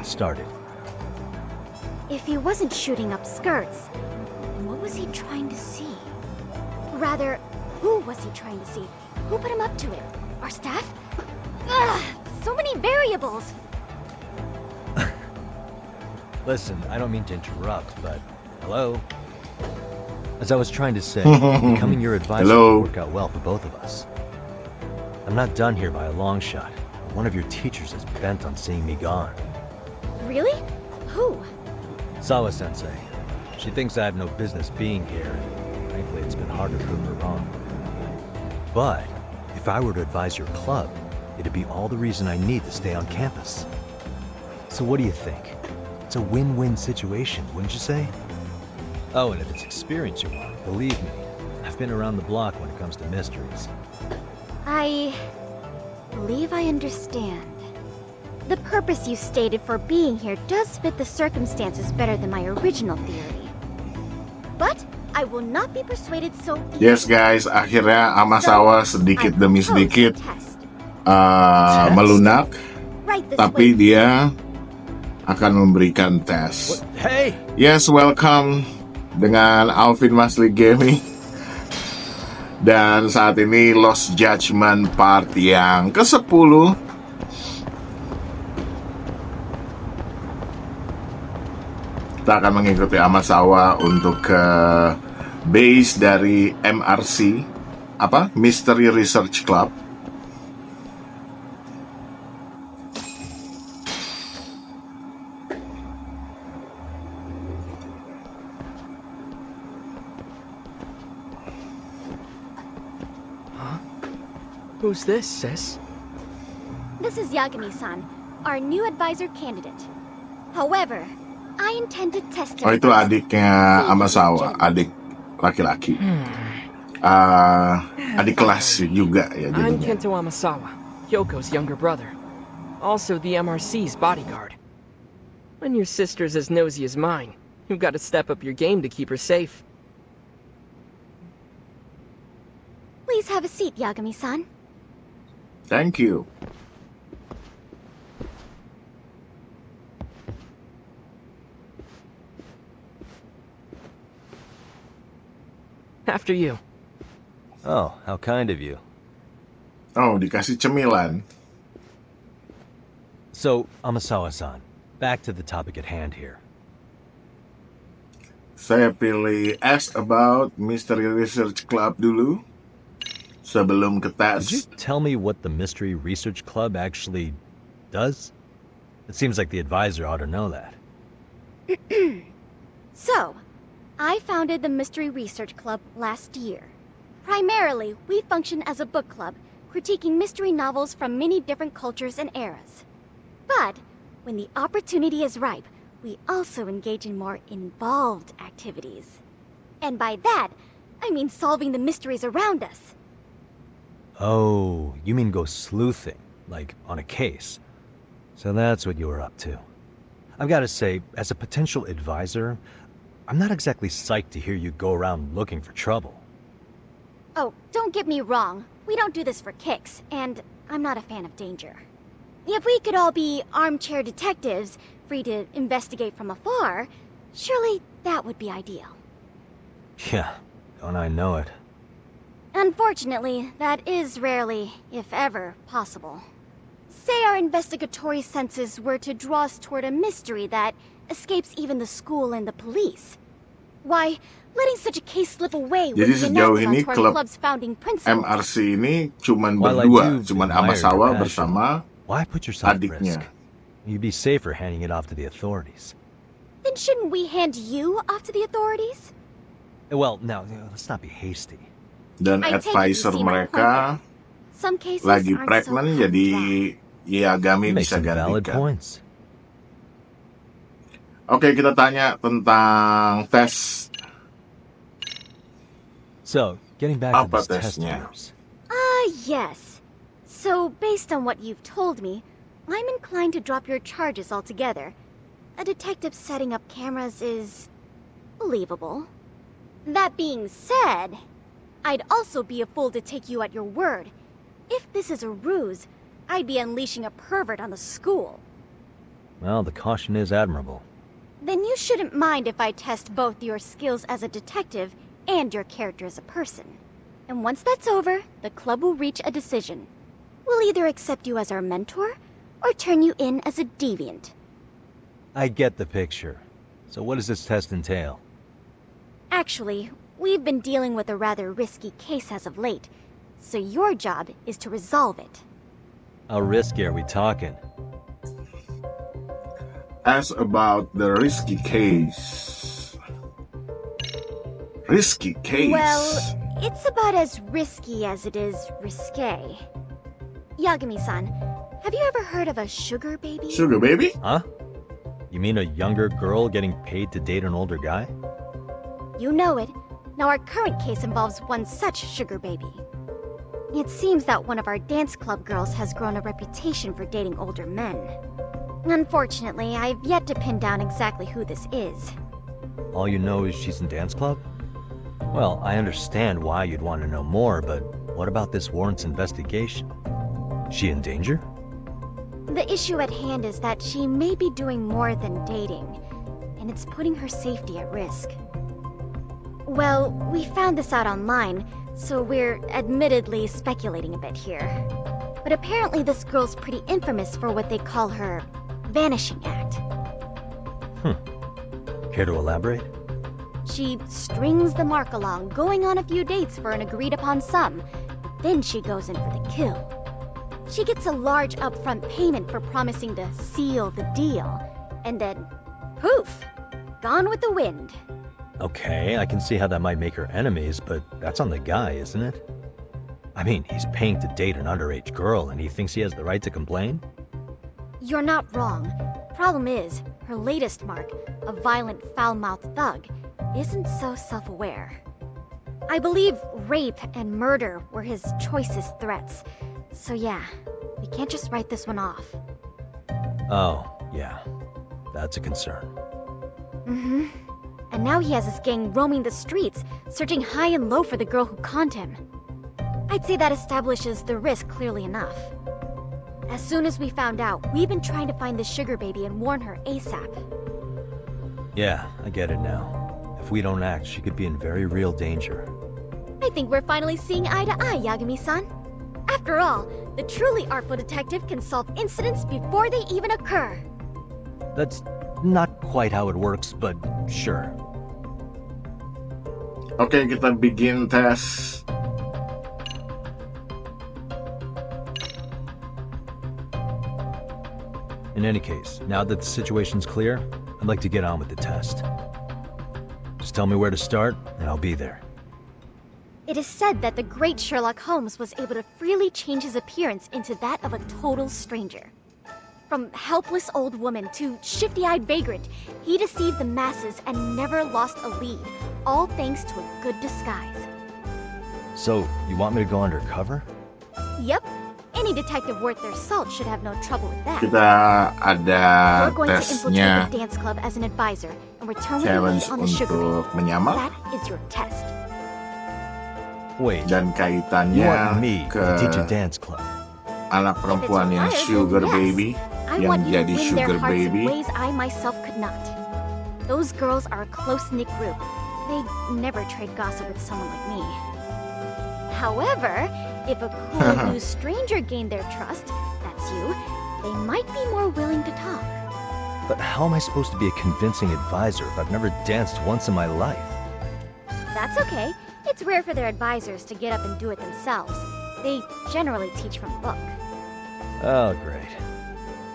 started. If he wasn't shooting up skirts, what was he trying to see? Rather, who was he trying to see? Who put him up to it? Our staff? Ugh, so many variables! Listen, I don't mean to interrupt, but hello? As I was trying to say, becoming your advisor Hello. will work out well for both of us. I'm not done here by a long shot. One of your teachers is bent on seeing me gone. Really? Who? Sawa-sensei. She thinks I have no business being here, and frankly, it's been hard to prove her wrong. But if I were to advise your club, it'd be all the reason I need to stay on campus. So what do you think? It's a win-win situation, wouldn't you say? Oh, and if it's experience you want, believe me, I've been around the block when it comes to mysteries. I believe I understand. The purpose you stated for being here does fit the circumstances better than my original theory. But I will not be persuaded so easily. Yes guys, akhirnya Amasawa sedikit demi sedikit melunak, Right this tapi way. dia akan memberikan tes. Hey! Yes, welcome dengan Alvin Masli Gaming. Dan saat ini Lost Judgment part yang ke-10. Kita akan mengikuti Amasawa untuk ke base dari MRC, Mystery Research Club. Who's this, sis? This is Yagami-san, our new advisor candidate. However, I intend to test him. Oh, itu adiknya Amasawa, adik laki-laki. Adik kelas juga ya I'm jadinya. Kento Amasawa, Yoko's younger brother. Also the MRC's bodyguard. When your sister's as nosy as mine, you've got to step up your game to keep her safe. Please have a seat, Yagami-san. Thank you. After you. Oh, how kind of you. Oh, dikasih cemilan. So, Amasawa-san, back to the topic at hand here. Saya pilih ask about Mystery Research Club dulu sebelum ke tes. Could you tell me what the Mystery Research Club actually does? It seems like the advisor ought to know that. So, I founded the Mystery Research Club last year. Primarily, we function as a book club, critiquing mystery novels from many different cultures and eras. But, when the opportunity is ripe, we also engage in more involved activities. And by that, I mean solving the mysteries around us. Oh, you mean go sleuthing, like on a case. So that's what you were up to. I've got to say, as a potential advisor, I'm not exactly psyched to hear you go around looking for trouble. Oh, don't get me wrong. We don't do this for kicks, and I'm not a fan of danger. If we could all be armchair detectives, free to investigate from afar, surely that would be ideal. Yeah, don't I know it. Unfortunately, that is rarely, if ever, possible. Say our investigatory senses were to draw us toward a mystery that escapes even the school and the police. Why, letting such a case slip away would Jadi be sejauh ini anathema to our klub club's founding principles. MRC ini cuman While I berdua, do cuman admire Amasawa your passion, bersama why put yourself at adiknya. risk? You'd be safer handing it off to the authorities. Then shouldn't we hand you off to the authorities? Well, now, let's not be hasty. Dan I take it you advisor see my point mereka Some cases lagi aren't pregnant, so jadi Yagami You make bisa some valid gantikan. points. Oke, kita tanya tentang tes. So, getting back to Apa this test of tesnya? yours. Yes. So, based on what you've told me, I'm inclined to drop your charges altogether. A detective setting up cameras is believable. That being said, I'd also be a fool to take you at your word. If this is a ruse, I'd be unleashing a pervert on the school. Well, the caution is admirable. Then you shouldn't mind if I test both your skills as a detective and your character as a person. And once that's over, the club will reach a decision. We'll either accept you as our mentor, or turn you in as a deviant. I get the picture. So what does this test entail? Actually, we've been dealing with a rather risky case as of late, so your job is to resolve it. How risky are we talking? Ask about the risky case. Risky case. Well, it's about as risky as it is risque. Yagami-san, have you ever heard of a sugar baby? Sugar baby? Huh? You mean a younger girl getting paid to date an older guy? You know it. Now our current case involves one such sugar baby. It seems that one of our dance club girls has grown a reputation for dating older men. Unfortunately, I've yet to pin down exactly who this is. All you know is she's in dance club? Well, I understand why you'd want to know more, but what about this warrants investigation? She in danger? The issue at hand is that she may be doing more than dating, and it's putting her safety at risk. Well, we found this out online, so we're admittedly speculating a bit here. But apparently this girl's pretty infamous for what they call her vanishing act. Care to elaborate? She strings the mark along, going on a few dates for an agreed-upon sum. Then she goes in for the kill. She gets a large upfront payment for promising to seal the deal. And then, poof! Gone with the wind. Okay, I can see how that might make her enemies, but that's on the guy, isn't it? I mean, he's paying to date an underage girl, and he thinks he has the right to complain? You're not wrong. Problem is, her latest mark, a violent, foul-mouthed thug, isn't so self-aware. I believe rape and murder were his choicest threats. So yeah, we can't just write this one off. Oh, yeah. That's a concern. Mm-hmm. And now he has his gang roaming the streets, searching high and low for the girl who conned him. I'd say that establishes the risk clearly enough. As soon as we found out, we've been trying to find the sugar baby and warn her ASAP. Yeah, I get it now. If we don't act, she could be in very real danger. I think we're finally seeing eye to eye, Yagami-san. After all, the truly artful detective can solve incidents before they even occur. That's not quite how it works, but sure. Oke, kita bikin tes. In any case, now that the situation's clear, I'd like to get on with the test. Just tell me where to start, and I'll be there. It is said that the great Sherlock Holmes was able to freely change his appearance into that of a total stranger. From helpless old woman to shifty-eyed vagrant, he deceived the masses and never lost a lead, all thanks to a good disguise. So, you want me to go undercover? Yep, any detective worth their salt should have no trouble with that. Kita ada We're going to infiltrate tesnya, the dance club as an advisor and return with the challenge lead on the sugar untuk baby. menyamar, That is your test. Wait, dan you kaitannya want me ke to teach a dance club? anak perempuan yang required, sugar then yes. baby, I yang want you to jadi win their sugar hearts in baby. ways I myself could not. Those girls are a close-knit group. They'd never trade gossip with someone like me. However, if a cool new stranger gained their trust, that's you, they might be more willing to talk. But how am I supposed to be a convincing advisor if I've never danced once in my life? That's okay. It's rare for their advisors to get up and do it themselves. They generally teach from a book. Oh, great.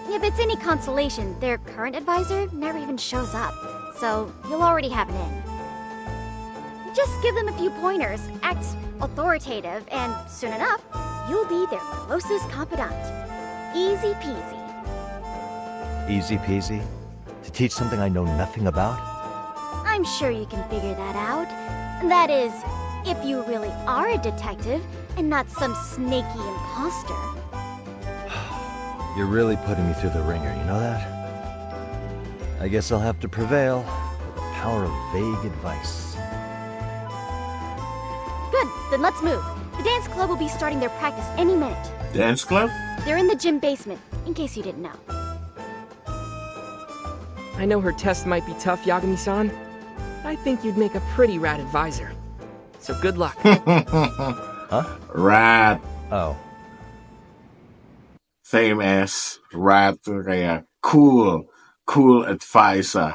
If it's any consolation, their current advisor never even shows up, so you'll already have an in. Just give them a few pointers, act authoritative, and soon enough, you'll be their closest confidant. Easy peasy. Easy peasy? To teach something I know nothing about? I'm sure you can figure that out. That is, if you really are a detective and not some snaky imposter. You're really putting me through the ringer, you know that? I guess I'll have to prevail with the power of vague advice. Good, then let's move. The dance club will be starting their practice any minute. Dance club? They're in the gym basement, in case you didn't know. I know her test might be tough, Yagami-san. I think you'd make a pretty rad advisor. So good luck. Huh? Rat. Oh. Same as rat tuh kayak cool advisor.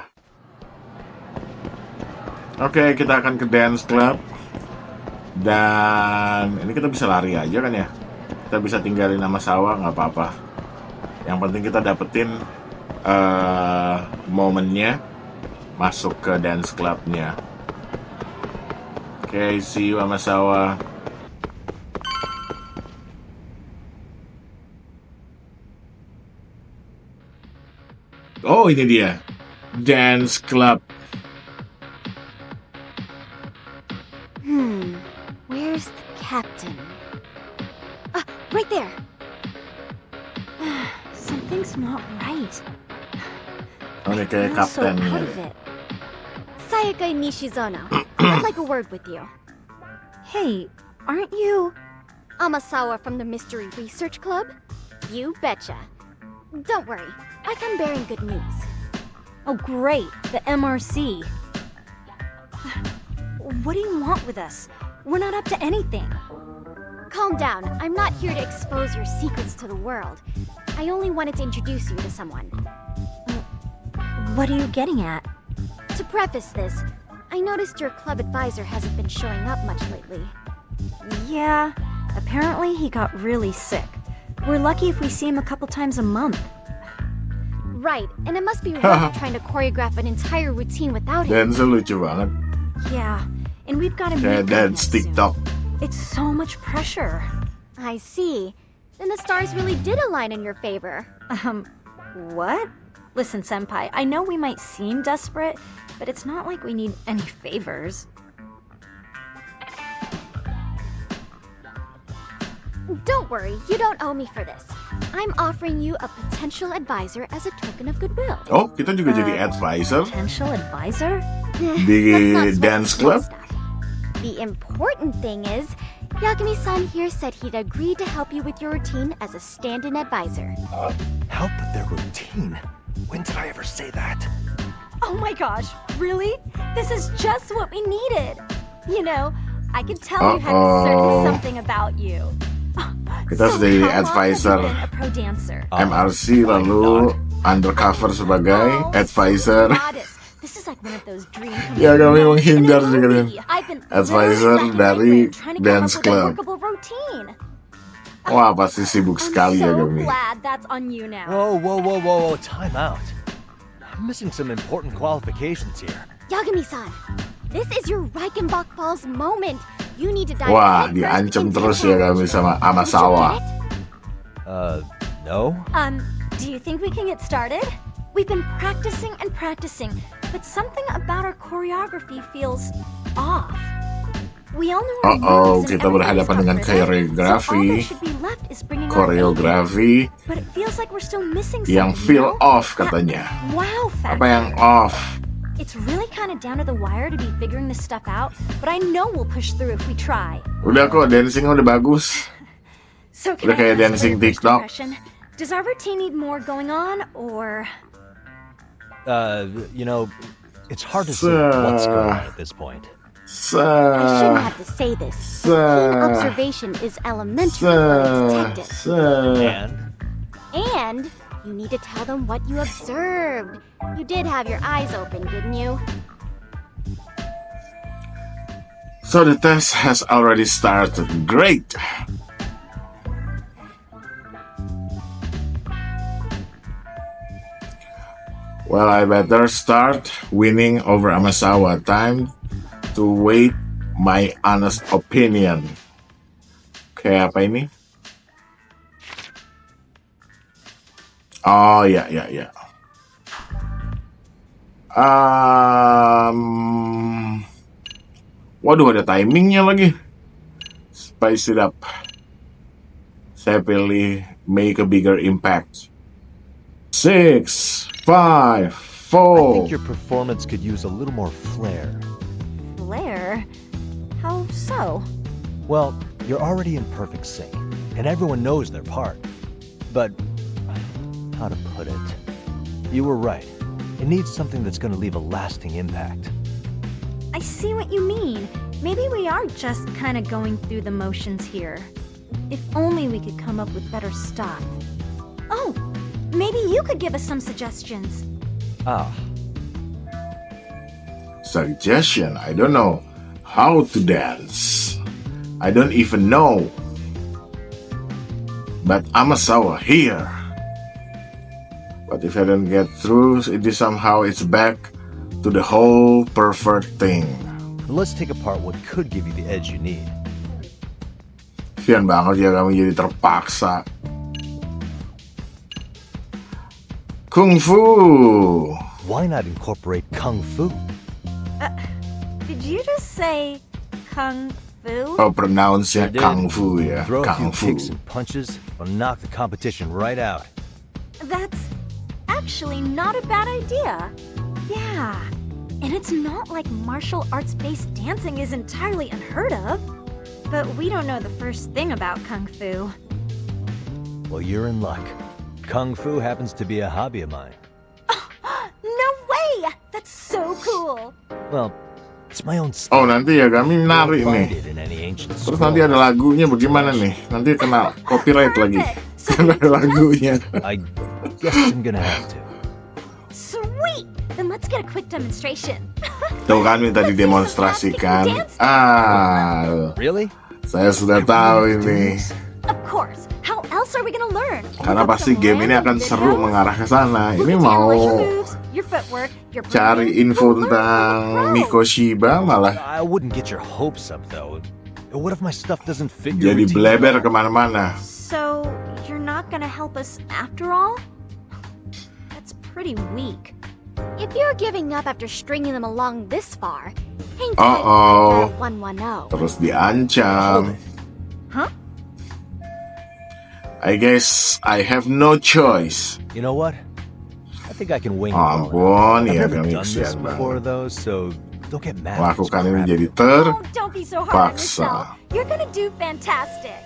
Oke, kita akan ke dance club. Dan ini kita bisa lari aja kan ya. Kita bisa tinggalin nama sawah, nggak apa-apa. Yang penting kita dapetin momennya masuk ke dance clubnya. Oke, see you sama sawah. Oh, ini dia. Dance club. Where's the captain? Right there. Something's not right. Oh, ini kayak I'm so kapten out ya. of it. Sayaka Nishizono, I'd like a word with you. Hey, aren't you? Amasawa from the Mystery Research Club? You betcha. Don't worry, I come bearing good news. Oh, great, the MRC. What do you want with us? We're not up to anything. Calm down, I'm not here to expose your secrets to the world. I only wanted to introduce you to someone. What are you getting at? To preface this, I noticed your club advisor hasn't been showing up much lately. Yeah, apparently he got really sick. We're lucky if we see him a couple times a month. Right, and it must be rough trying to choreograph an entire routine without him. Dance lucu banget. Yeah, and we've got to Kayak meet dance TikTok. It's so much pressure. I see. Then the stars really did align in your favor. What? Listen, Senpai, I know we might seem desperate, but it's not like we need any favors. Don't worry, you don't owe me for this. I'm offering you a potential advisor as a token of goodwill. Oh, kita juga jadi advisor Potential advisor? di Let's not sweat dance the small club. stuff. The important thing is, Yagami-san here said he'd agree to help you with your routine as a stand-in advisor. Help with their routine? When did I ever say that? Oh my gosh, really? This is just what we needed. You know, I could tell you had a certain something about you. Kita So sudah jadi how long have you advisor been a pro dancer? MRC, lalu undercover sebagai Oh, advisor. so modest. This is like one of those dream come Ya, true kami moments in menghindar a dengan movie. I've been advisor literally dari trying to come dance up with a club. workable routine. Wah, pasti sibuk I'm sekali ya so kami. glad that's on you now. Whoa, time out. I'm missing some important qualifications here. Yagami-san, this is your Reichenbach Falls moment. You need to dive Wah, headfirst diancam into terus the ya kami challenge. sama Did you Amasawa. get it? No? Do you think we can get started? We've been practicing and practicing, but something about our choreography feels off. We all know our moves and Kita berhadapan dengan everything's got rhythm, so all koreografi, that should be left is bringing our A game. koreografi But it feels like we're still missing yang something, feel you know? off That katanya. wow factor. Apa yang off? It's really kind of down to the wire to be figuring this stuff out, but I know we'll push through if we try. Udah kok, dancing udah bagus. So Udah can kayak I ask for dancing your first TikTok. impression? Does our routine need more going on, or... It's hard to say what's going on at this point. I shouldn't have to say this, but keen observation is elementary for a detective. And you need to tell them what you observed. You did have your eyes open, didn't you? So the test has already started. Great. Well, I better start winning over Amasawa. Time to wait my honest opinion. Oke, apa ini? Oh, ya. Waduh, ada timingnya lagi. Spice it up. Saya pilih make a bigger impact. 6, 5, 4. I think your performance could use a little more flair. Flair? How so? Well, you're already in perfect sync, and everyone knows their part. But, how to put it? You were right. It needs something that's going to leave a lasting impact. I see what you mean. Maybe we are just kind of going through the motions here. If only we could come up with better stuff. Oh, maybe you could give us some suggestions. Ah, Suggestion, I don't know how to dance. I don't even know. But I'm a sour here. But if I don't get through, it is somehow it's back to the whole perfect thing. let's take apart what could give you the edge you need. Kasian banget ya kami jadi terpaksa. Kung Fu. Why not incorporate Kung Fu? Did you just say Kung Fu? Oh, pronounce-nya Sure did. Kung Fu ya. Throw a Kung few Fu. kicks and punches, will knock the competition right out. That's actually not a bad idea. Yeah. And it's not like martial arts-based dancing is entirely unheard of. But we don't know the first thing about Kung Fu. Well, you're in luck. Kung Fu happens to be a hobby of mine. No way! That's so cool! Well, it's my own skill. Oh, nanti ya kami You nari won't find nih. it in any ancient Terus nanti ada scroll. lagunya bagaimana nih? Nanti kena copyright lagi. So Karena ada lagunya. I guess I'm gonna have to. Sweet! Then let's get a quick demonstration. Tuh kan minta didemonstrasikan. Ah, Really? saya sudah tahu ini. Of course. How else are we gonna learn? Karena pasti game ini akan seru mengarah ke sana. Ini Look at mau your moves, your footwork, your cari breathing. info We'll learn tentang as we grow. Mikoshiba malah I wouldn't get your hopes up, though. What if my stuff doesn't fit jadi your routine? bleber kemana-mana. So, you're not gonna help us after all? That's pretty weak. If you're giving up after stringing them along this far, hang tight Uh-oh. for 110. Terus diancam. Huh? I guess I have no choice. You know what? I think I can wing it. Oh, well ampun, enough. I've ya never kami done this kesian before, banget. though, so don't get mad. at this Melakukan ini crap. jadi Oh, don't be so hard on terpaksa. yourself. You're gonna do fantastic.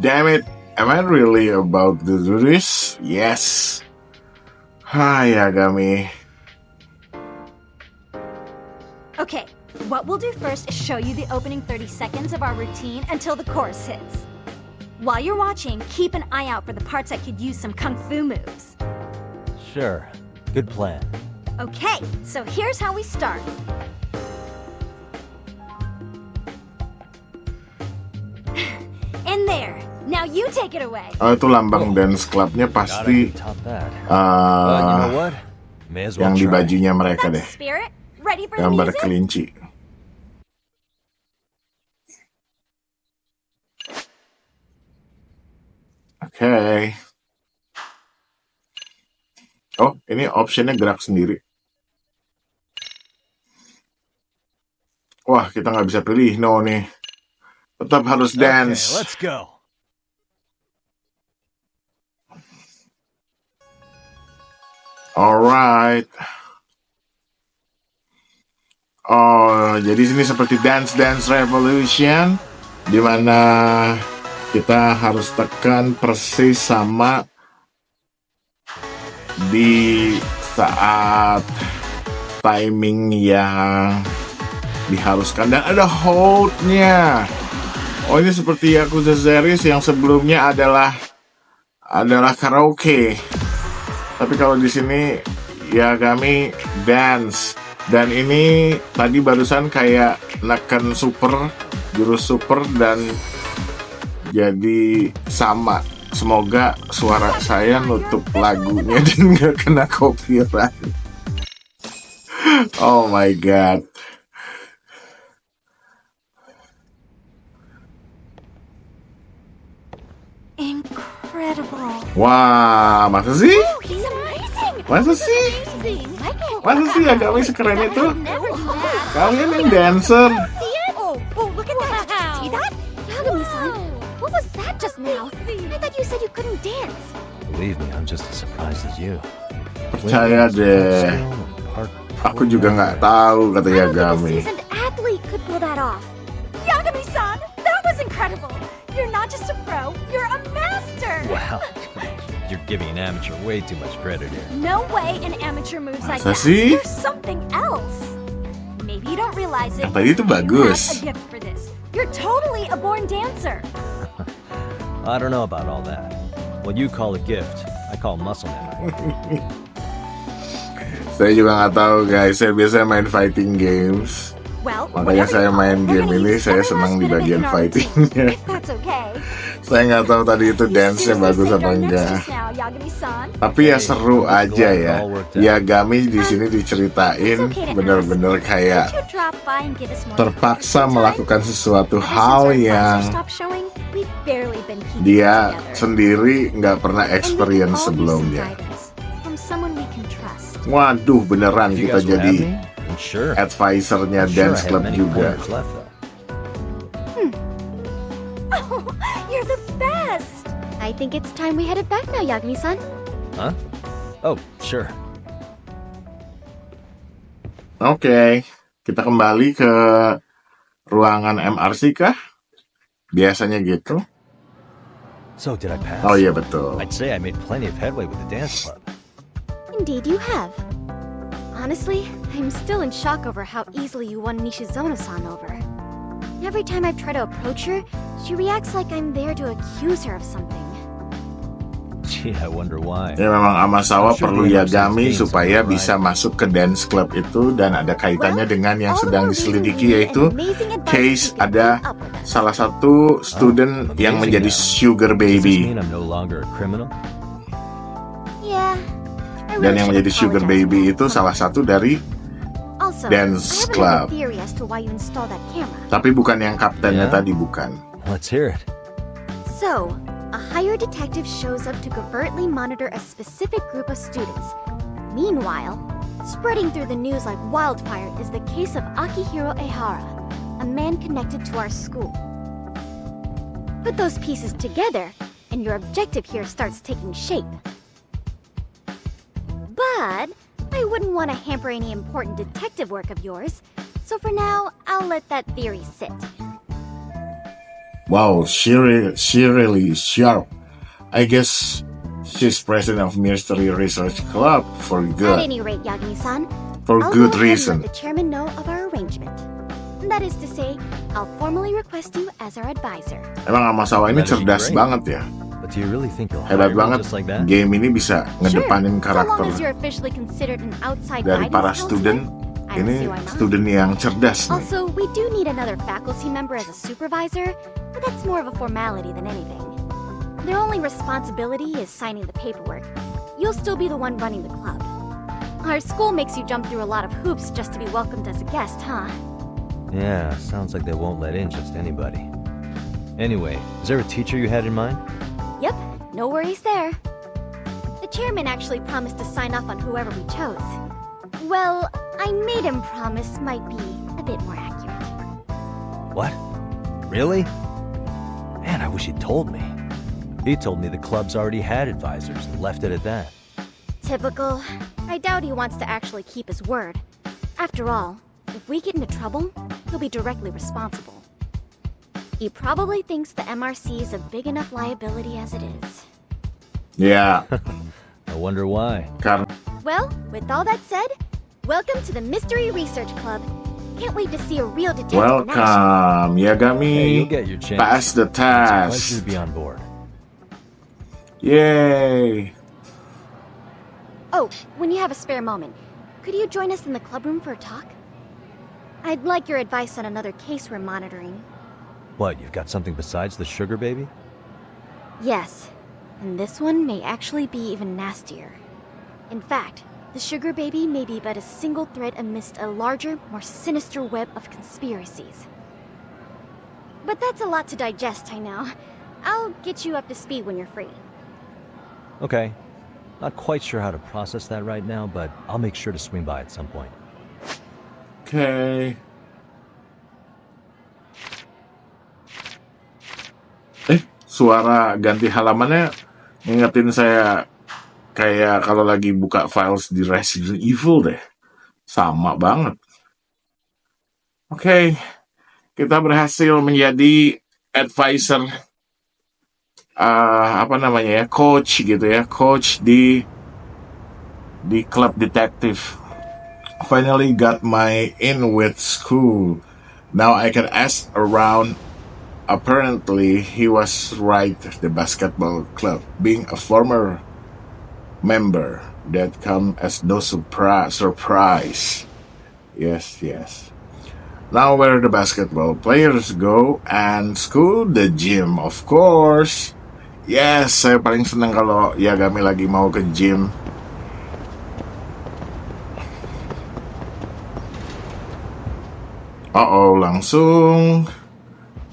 Damn it, am I really about to do this? Yes. Hai Yagami. Okay, what we'll do first is show you the opening 30 seconds of our routine until the chorus hits. While you're watching, keep an eye out for the parts that could use some kung fu moves. Sure. Good plan. Okay, so here's how we start. In there. Now you take it away. Oh, itu lambang dance clubnya God, I pasti can top that. But you know what? May as well yang di try. bajunya mereka That's deh. the spirit. Ready for the Gambar music? kelinci. Oke. Oh, ini optionnya gerak sendiri. Wah, kita nggak bisa pilih no nih. Tetap harus Okay, dance. let's go. Alright. Oh, jadi sini seperti Dance Dance Revolution, di mana kita harus tekan persis sama di saat timing yang diharuskan dan ada hold-nya. Oh, ini seperti Yakuza series yang sebelumnya adalah karaoke. Tapi kalau di sini Yagami dance. Dan ini tadi barusan kayak neken super, jurus super dan jadi sama. Semoga suara saya nutup lagunya dan nggak kena copyright. Oh my god. Incredible. Wah, masa sih? Oh, he's amazing! Masa sih? Amazing! Masa sih Yagami sekeren itu? Never do that. Kalian yang dancer. See it? Oh, look at that! See that? Yagami-san, what was that just now? I thought you said you couldn't dance. Believe me, I'm just as surprised as you. Percaya deh. Aku juga nggak tahu, kata I don't think a Yagami. seasoned athlete could pull that off. Yagami-san, that was incredible. You're not just a pro, you're a master. Wow, you're giving an amateur way too much credit here. No way an amateur moves like Masa that. sih? There's something else. Maybe you don't realize it. Yang tadi itu but you bagus. have a gift for this. You're totally a born dancer. I don't know about all that. What you call a gift, I call muscle memory. Saya juga nggak tahu guys, saya biasanya main fighting games. Well, Makanya whatever saya you main call it, we're game gonna ini, use saya every senang last di bit of it bagian in our fightingnya. routine, if that's okay. Saya nggak tahu tadi itu You dance-nya seriously bagus saved apa our necks enggak. just now, Yagami-san. Tapi ya seru I'm aja glad it ya. all worked out. Yagami di sini It's diceritain okay to bener-bener ask. kayak Could you drop by and give us more terpaksa sometime? melakukan sesuatu Ever since hal our advisor yang stopped showing, we've barely been keeping dia together. sendiri nggak pernah And we could experience all use some sebelumnya. guidance from someone we can trust. Waduh, beneran If you kita guys will have jadi me, then sure. advisernya I'm sure I dance have club many juga. pointers left, though. Oh, you're the best! I think it's time we headed back now, Yagami-san. Huh? Oh, sure. Oke, kita kembali ke ruangan MRC kah? Biasanya gitu. So, did I pass? Oh iya betul. I'd say I made plenty of headway with the dance club. Indeed, you have. Honestly, I'm still in shock over how easily you won Nishizono-san over. Every time I try to approach her, she reacts like I'm there to accuse her of something. Gee, I wonder why. Ya memang Amasawa Sure, perlu dia Yagami harus supaya gain bisa some masuk ke dance club itu dan ada kaitannya dengan yang All the sedang more reason diselidiki we need yaitu an amazing advisor case who can ada keep up with us. salah satu student yang amazing menjadi now. sugar Does this baby. mean I'm no longer a criminal? Yeah. I Dan really yang should menjadi sugar apologize baby for itu that. salah satu dari Also, dance I have club. another theory as to why you installed that camera. Tapi bukan yang kaptennya Ya. tadi, bukan. Let's hear it. So, a hired detective shows up to covertly monitor a specific group of students. Meanwhile, spreading through the news like wildfire is the case of Akihiro Ehara, a man connected to our school. Put those pieces together, and your objective here starts taking shape. But I wouldn't want to hamper any important detective work of yours, so for now, I'll let that theory sit. Wow, she really sharp. I guess she's president of Mystery Research Club for At good. any rate, Yagami-san, For I'll good go ahead and reason. let the chairman know of our arrangement. That is to say, I'll formally request you as our advisor. Emang Amasawa ini That is cerdas great. banget ya. But do you really think you'll Hebat hire me banget. just like that? Game ini bisa ngedepanin Sure, so long karakter as you're officially considered an outside dari guidance para counselor, student. I don't see Ini why not. student yang cerdas nih. Also, we do need another faculty member as a supervisor, but that's more of a formality than anything. Their only responsibility is signing the paperwork. You'll still be the one running the club. Our school makes you jump through a lot of hoops just to be welcomed as a guest, huh? Yeah, sounds like they won't let in just anybody. Anyway, is there a teacher you had in mind? Yep, no worries there. The chairman actually promised to sign off on whoever we chose. Well, I made him promise might be a bit more accurate. What? Really? Man, I wish he'd told me. He told me the club's already had advisors and left it at that. Typical. I doubt he wants to actually keep his word. After all, if we get into trouble, he'll be directly responsible. He probably thinks the MRC is a big enough liability as it is. Ya, I wonder why. karena Well, with all that said, welcome to the Mystery Research Club. Can't wait to see a real detective in action. welcome Hey, Yagami. you'll get your chance. Pass the It's a pleasure test. to be on board. Yay. Oh, when you have a spare moment, could you join us in the club room for a talk? I'd like your advice on another case we're monitoring. What, you've got something besides the sugar baby? Yes, and this one may actually be even nastier. In fact, the sugar baby may be but a single thread amidst a larger, more sinister web of conspiracies. But that's a lot to digest, I know. I'll get you up to speed when you're free. Okay. Not quite sure how to process that right now, but I'll make sure to swing by at some point. Oke. Suara ganti halamannya ngingetin saya kayak kalau lagi buka files di Resident Evil deh. Sama banget. Oke, kita berhasil menjadi advisor apa namanya ya, coach gitu ya, coach di klub detektif. Finally got my in with school. Now I can ask around. Apparently, he was right. The basketball club, being a former member, that come as no surprise. Yes. Now where the basketball players go, and school, the gym, of course. Yes, saya paling senang kalau Yagami lagi mau ke gym. Langsung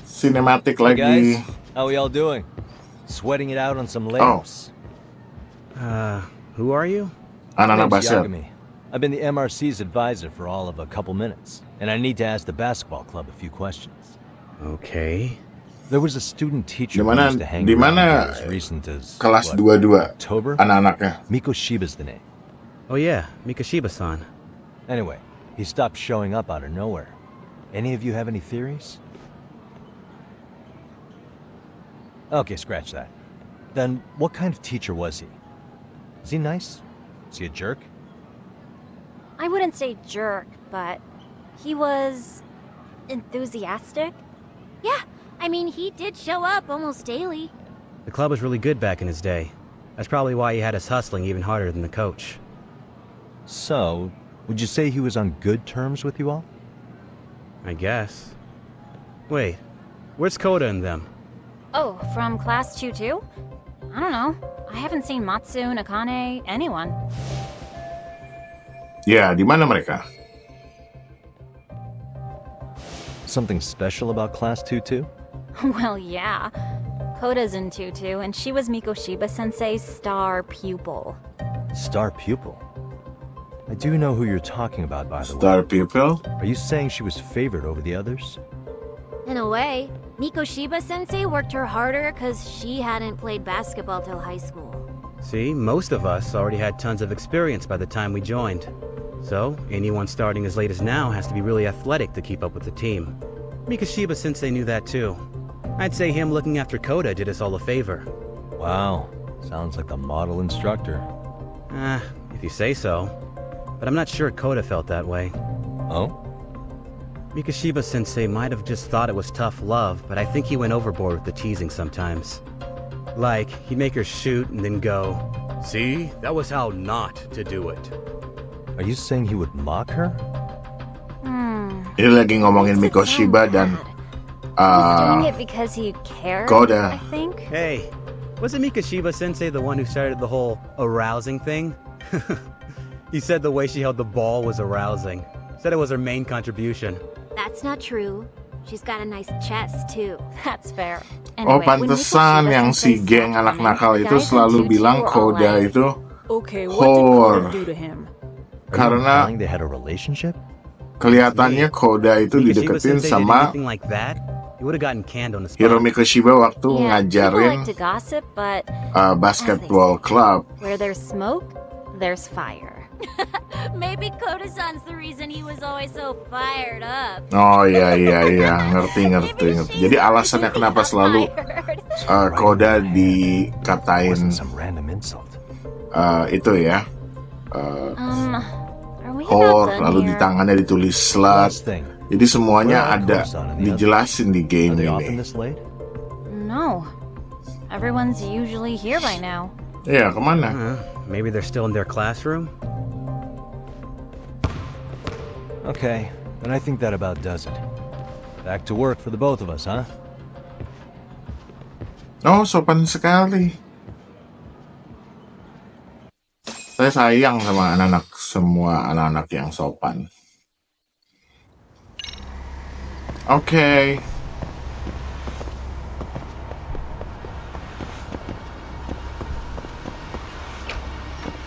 cinematic Hey lagi. guys, how we all doing? Sweating it out on some layups. Who are you? My Anak-anak name's basket. Yagami. I've been the MRC's advisor for all of a couple minutes, and I need to ask the basketball club a few questions. Okay. There was a student teacher who Dimana- used to hang dimana around here as recent as Kelas what, 22 October. anak-anaknya. Miko Shiba's the name. Oh yeah, Mikashiba-san. Anyway, he stopped showing up out of nowhere. Any of you have any theories? Okay, scratch that. Then, what kind of teacher was he? Is he nice? Is he a jerk? I wouldn't say jerk, but he was enthusiastic. Yeah, I mean, he did show up almost daily. The club was really good back in his day. That's probably why he had us hustling even harder than the coach. So, would you say he was on good terms with you all? I guess. Wait, where's Koda and them? Oh, from class 2 too? I don't know. I haven't seen Matsu, Nakane, anyone. Ya, di mana mereka? Something special about Class 2-2? Well, yeah. Koda's in 2-2, and she was Miko Shiba Sensei's star pupil. Star pupil? I do know who you're talking about, by the way. Star pupil? Are you saying she was favored over the others? In a way, Miko Shiba Sensei worked her harder because she hadn't played basketball till high school. See, most of us already had tons of experience by the time we joined. So, anyone starting as late as now has to be really athletic to keep up with the team. Mikashiba Sensei knew that too. I'd say him looking after Koda did us all a favor. Wow, sounds like the model instructor. If you say so. But I'm not sure Koda felt that way. Oh? Mikashiba Sensei might have just thought it was tough love, but I think he went overboard with the teasing sometimes. Like, he'd make her shoot and then go, "See, that was how not to do it." Are you saying he would mock her? Ini lagi ngomongin Miko Shiba dan He's doing it because he cared, Koda. I think. Hey, wasn't Mikashiba Sensei the one who started the whole arousing thing? He said the way she held the ball was arousing. Said it was her main contribution. That's not true. She's got a nice chest, too. That's fair. Oh, Anyway, when Miko pantesan Shiba yang si Sensei geng stopped anak coming, nakal the itu guys in selalu 2-2 bilang were all Koda like, itu Okay, what Whore. did Koda do to him? Are you karena implying they had a relationship? kelihatannya Koda itu Mikashiba dideketin Sensei did sama anything like that, he would have gotten canned on the spot. Hiro Miko Shiba waktu Yeah, people ngajarin like to gossip, but basketball club. where there's smoke, there's fire. Maybe Koda-san's the reason he was always so fired up. Oh iya, ngerti. Jadi alasannya kenapa selalu Koda dikatain Wasn't some random insult. itu ya, Are we whore, about lalu done di here? tangannya ditulis slut. Last thing, Jadi semuanya Where are ada Koda-san and the dijelasin di are game they often ini. this late? No. Everyone's usually here by now. Iya, kemana? Maybe they're still in their classroom? Okay, then I think that about does it. Back to work for the both of us, huh? Oh, sopan sekali. Saya sayang sama semua anak-anak yang sopan. Oke.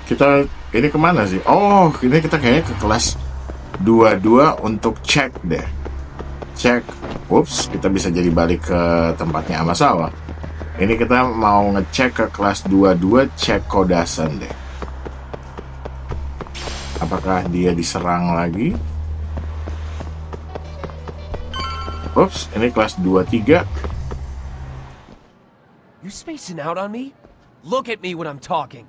Kita ini kemana sih? Oh, ini kita kayaknya ke kelas 22 untuk cek deh. Cek. Ups, kita bisa jadi balik ke tempatnya Amasawa. Ini kita mau ngecek ke kelas 22, cek Kodasan deh. Apakah dia diserang lagi? Ups, ini kelas 23. You spacing out on me? Look at me when I'm talking.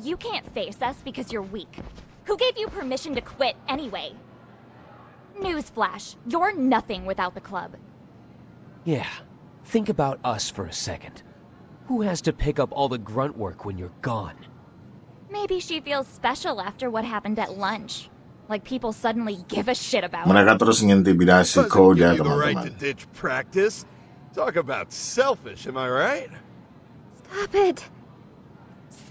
You can't face us because you're weak. Who gave you permission to quit anyway? Newsflash, you're nothing without the club. Yeah, think about us for a second. Who has to pick up all the grunt work when you're gone? Maybe she feels special after what happened at lunch. Like people suddenly give a shit about her. Mereka terus mengintimidasi Doesn't Koda, give you the right to teman-teman. ditch practice. Talk about selfish, am I right? Stop it.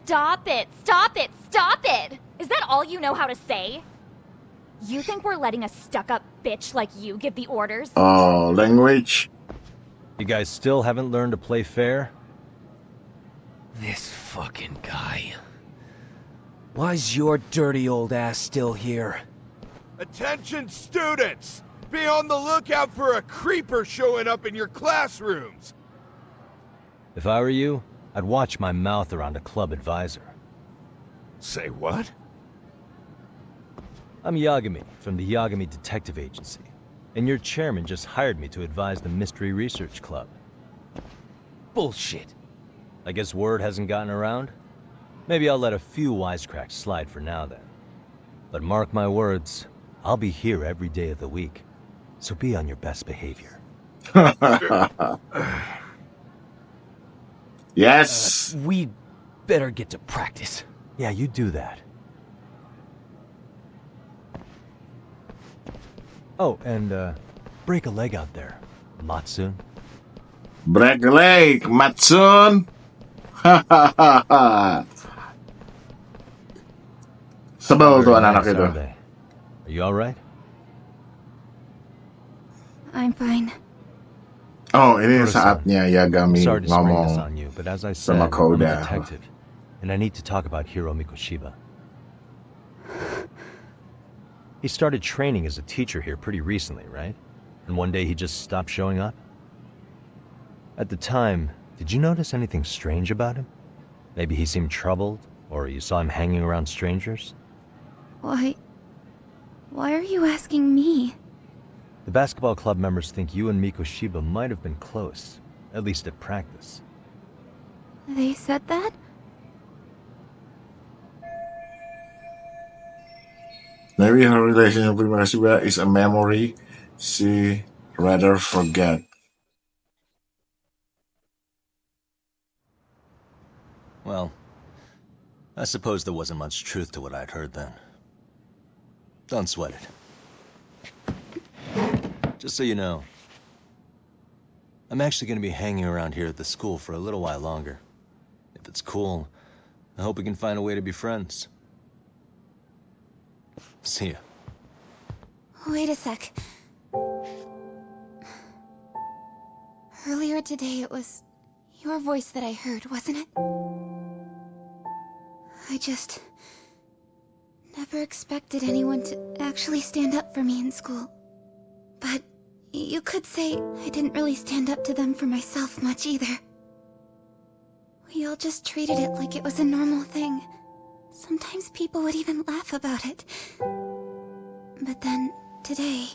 Stop it! Stop it! Stop it! Is that all you know how to say? You think we're letting a stuck-up bitch like you give the orders? Oh, language. You guys still haven't learned to play fair? This fucking guy. Why's your dirty old ass still here? Attention students! Be on the lookout for a creeper showing up in your classrooms! If I were you, I'd watch my mouth around a club advisor. Say what? I'm Yagami from the Yagami Detective Agency, and your chairman just hired me to advise the Mystery Research Club. Bullshit. I guess word hasn't gotten around? Maybe I'll let a few wisecracks slide for now then. But mark my words, I'll be here every day of the week, so be on your best behavior. Yes. We'd better get to practice. Yeah, you do that. Oh, and break a leg out there, Matsun. Break a leg, Matsun. Hahaha. Sebel tuh Very anak-anak nice, itu. aren't they? Are you alright? I'm fine. Oh, ini Koda-san, saatnya I'm Yagami sorry to spring this ngomong on you, but as I said, sama I'm a Koda. detective, and I need to talk about Hiro Mikoshiba. He started training as a teacher here pretty recently, right? And one day he just stopped showing up? At the time, did you notice anything strange about him? Maybe he seemed troubled, or you saw him hanging around strangers? Why are you asking me? The basketball club members think you and Mikoshiba might have been close, at least at practice. They said that? Maybe her relationship with Mikoshiba is a memory she rather forget. Well, I suppose there wasn't much truth to what I'd heard then. Don't sweat it. Just so you know, I'm actually going to be hanging around here at the school for a little while longer. If it's cool, I hope we can find a way to be friends. See ya. Wait a sec. Earlier today, it was your voice that I heard, wasn't it? I just never expected anyone to actually stand up for me in school. But you could say I didn't really stand up to them for myself much either. We all just treated it like it was a normal thing. Sometimes people would even laugh about it. But then, today,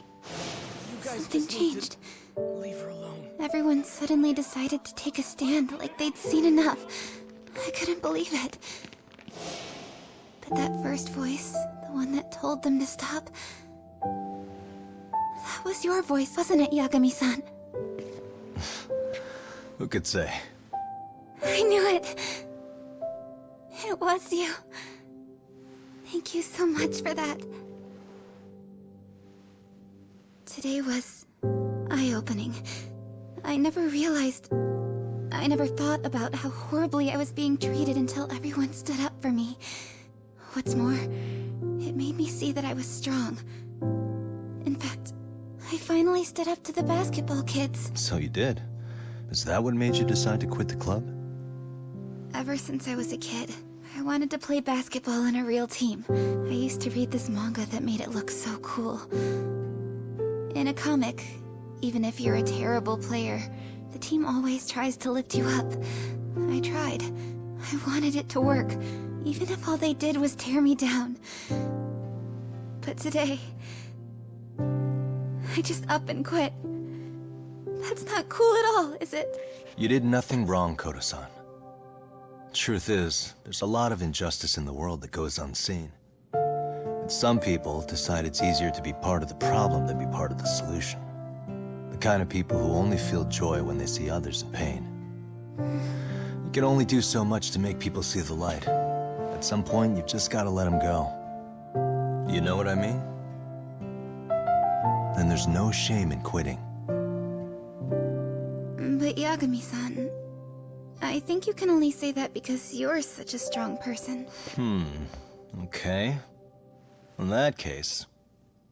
something changed. Leave her alone. Everyone suddenly decided to take a stand like they'd seen enough. I couldn't believe it. But that first voice, the one that told them to stop, that was your voice, wasn't it, Yagami-san? Who could say? I knew it. It was you. Thank you so much for that. Today was eye-opening. I never thought about how horribly I was being treated until everyone stood up for me. What's more, it made me see that I was strong. In fact, I finally stood up to the basketball kids. So you did. Is that what made you decide to quit the club? Ever since I was a kid, I wanted to play basketball on a real team. I used to read this manga that made it look so cool. In a comic, even if you're a terrible player, the team always tries to lift you up. I tried. I wanted it to work, even if all they did was tear me down. But today, I just up and quit. That's not cool at all, is it? You did nothing wrong, Koda-san. Truth is, there's a lot of injustice in the world that goes unseen. And some people decide it's easier to be part of the problem than be part of the solution. The kind of people who only feel joy when they see others in pain. You can only do so much to make people see the light. At some point, you've just got to let them go. You know what I mean? Then there's no shame in quitting. But Yagami-san, I think you can only say that because you're such a strong person. Okay. In that case,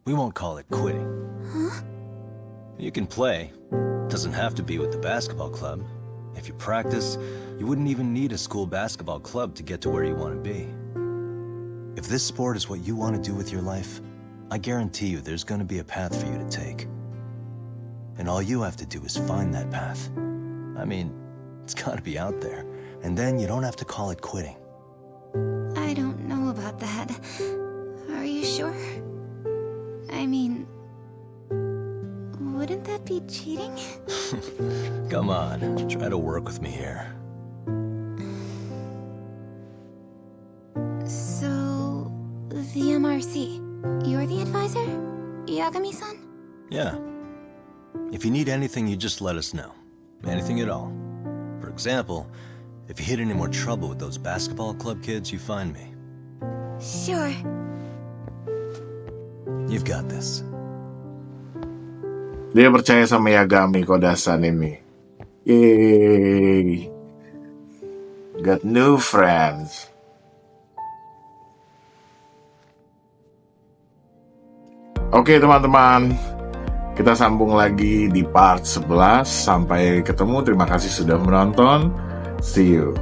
we won't call it quitting. Huh? You can play. Doesn't have to be with the basketball club. If you practice, you wouldn't even need a school basketball club to get to where you want to be. If this sport is what you want to do with your life, I guarantee you there's going to be a path for you to take. And all you have to do is find that path. I mean, it's got to be out there. And then you don't have to call it quitting. I don't know about that. Are you sure? I mean, wouldn't that be cheating? Come on, try to work with me here. So, the MRC, you're the advisor? Yagami-san? Yeah. If you need anything, you just let us know. Anything at all. For example, if you hit any more trouble with those basketball club kids, you find me. Sure. You've got this. Dia percaya sama Yagami Kodasan ini. Yay. Got new friends. Oke teman-teman, kita sambung lagi di part 11. Sampai ketemu, terima kasih sudah menonton. See you.